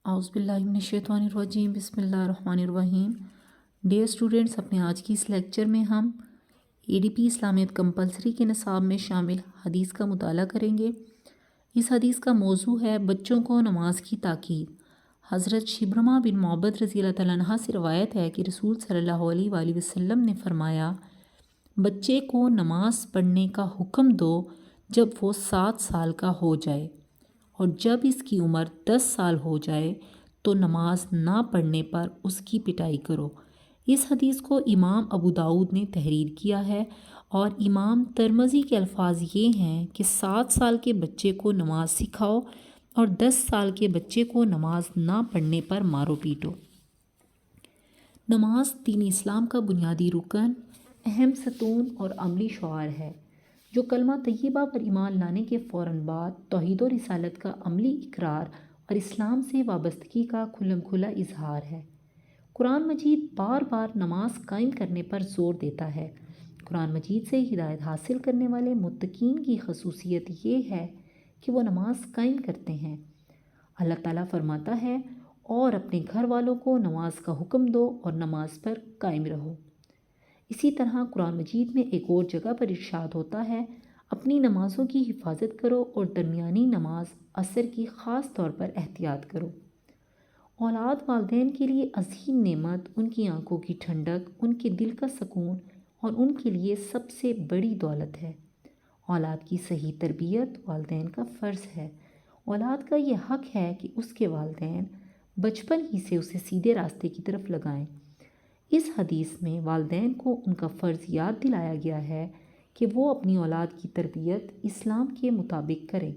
اعوذ باللہ من الشیطان الرجیم، بسم اللہ الرحمن الرحیم۔ ڈیئر اسٹوڈنٹس، اپنے آج کی اس لیکچر میں ہم ADP اسلامیت کمپلسری کے نصاب میں شامل حدیث کا مطالعہ کریں گے۔ اس حدیث کا موضوع ہے بچوں کو نماز کی تاکید۔ حضرت شبرمہ بن معبد رضی اللہ تعالیٰ عنہ سے روایت ہے کہ رسول صلی اللہ علیہ وآلہ وسلم نے فرمایا، بچے کو نماز پڑھنے کا حکم دو جب وہ 7 سال کا ہو جائے، اور جب اس کی عمر 10 سال ہو جائے تو نماز نہ پڑھنے پر اس کی پٹائی کرو۔ اس حدیث کو امام ابو داؤد نے تحریر کیا ہے، اور امام ترمذی کے الفاظ یہ ہیں کہ 7 سال کے بچے کو نماز سکھاؤ اور 10 سال کے بچے کو نماز نہ پڑھنے پر مارو پیٹو۔ نماز دین اسلام کا بنیادی رکن، اہم ستون اور عملی شعار ہے، جو کلمہ طیبہ پر ایمان لانے کے فوراً بعد توحید و رسالت کا عملی اقرار اور اسلام سے وابستگی کا کھلم کھلا اظہار ہے۔ قرآن مجید بار بار نماز قائم کرنے پر زور دیتا ہے۔ قرآن مجید سے ہدایت حاصل کرنے والے متقین کی خصوصیت یہ ہے کہ وہ نماز قائم کرتے ہیں۔ اللہ تعالیٰ فرماتا ہے، اور اپنے گھر والوں کو نماز کا حکم دو اور نماز پر قائم رہو۔ اسی طرح قرآن مجید میں ایک اور جگہ پر ارشاد ہوتا ہے، اپنی نمازوں کی حفاظت کرو اور درمیانی نماز عصر کی خاص طور پر احتیاط کرو۔ اولاد والدین کے لیے عظیم نعمت، ان کی آنکھوں کی ٹھنڈک، ان کے دل کا سکون اور ان کے لیے سب سے بڑی دولت ہے۔ اولاد کی صحیح تربیت والدین کا فرض ہے۔ اولاد کا یہ حق ہے کہ اس کے والدین بچپن ہی سے اسے سیدھے راستے کی طرف لگائیں۔ اس حدیث میں والدین کو ان کا فرض یاد دلایا گیا ہے کہ وہ اپنی اولاد کی تربیت اسلام کے مطابق کریں۔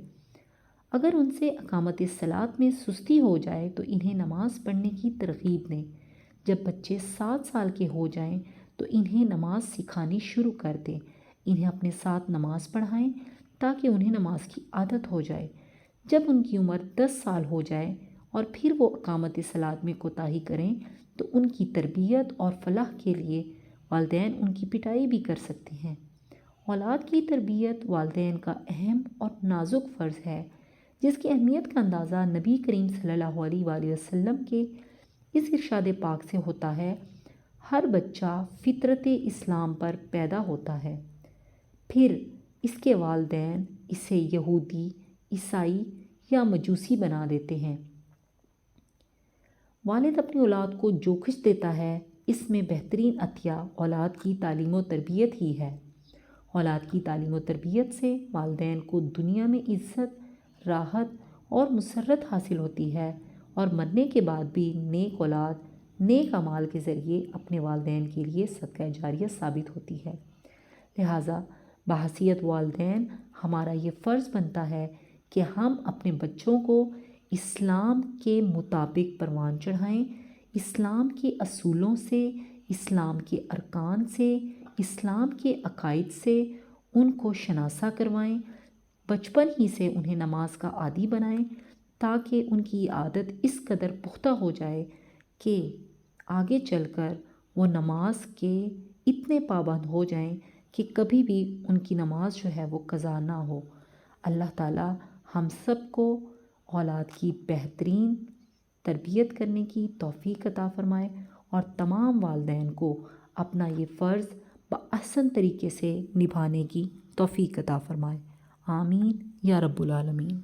اگر ان سے اقامت الصلاۃ میں سستی ہو جائے تو انہیں نماز پڑھنے کی ترغیب دیں۔ جب بچے 7 سال کے ہو جائیں تو انہیں نماز سکھانی شروع کر دیں۔ انہیں اپنے ساتھ نماز پڑھائیں تاکہ انہیں نماز کی عادت ہو جائے۔ جب ان کی عمر 10 سال ہو جائے اور پھر وہ اقامت الصلاۃ میں کوتاہی کریں تو ان کی تربیت اور فلاح کے لیے والدین ان کی پٹائی بھی کر سکتے ہیں۔ اولاد کی تربیت والدین کا اہم اور نازک فرض ہے، جس کی اہمیت کا اندازہ نبی کریم صلی اللہ علیہ وآلہ وسلم کے اس ارشاد پاک سے ہوتا ہے، ہر بچہ فطرت اسلام پر پیدا ہوتا ہے، پھر اس کے والدین اسے یہودی، عیسائی یا مجوسی بنا دیتے ہیں۔ والد اپنی اولاد کو جو کچھ دیتا ہے، اس میں بہترین عطیہ اولاد کی تعلیم و تربیت ہی ہے۔ اولاد کی تعلیم و تربیت سے والدین کو دنیا میں عزت، راحت اور مسرت حاصل ہوتی ہے، اور مرنے کے بعد بھی نیک اولاد نیک اعمال کے ذریعے اپنے والدین کے لیے صدقہ جاریہ ثابت ہوتی ہے۔ لہٰذا بحیثیت والدین ہمارا یہ فرض بنتا ہے کہ ہم اپنے بچوں کو اسلام کے مطابق پروان چڑھائیں، اسلام کے اصولوں سے، اسلام کے ارکان سے، اسلام کے عقائد سے ان کو شناسا کروائیں، بچپن ہی سے انہیں نماز کا عادی بنائیں تاکہ ان کی عادت اس قدر پختہ ہو جائے کہ آگے چل کر وہ نماز کے اتنے پابند ہو جائیں کہ کبھی بھی ان کی نماز جو ہے وہ قضا نہ ہو۔ اللہ تعالیٰ ہم سب کو اولاد کی بہترین تربیت کرنے کی توفیق عطا فرمائے، اور تمام والدین کو اپنا یہ فرض بأحسن طریقے سے نبھانے کی توفیق عطا فرمائے۔ آمین یا رب العالمین۔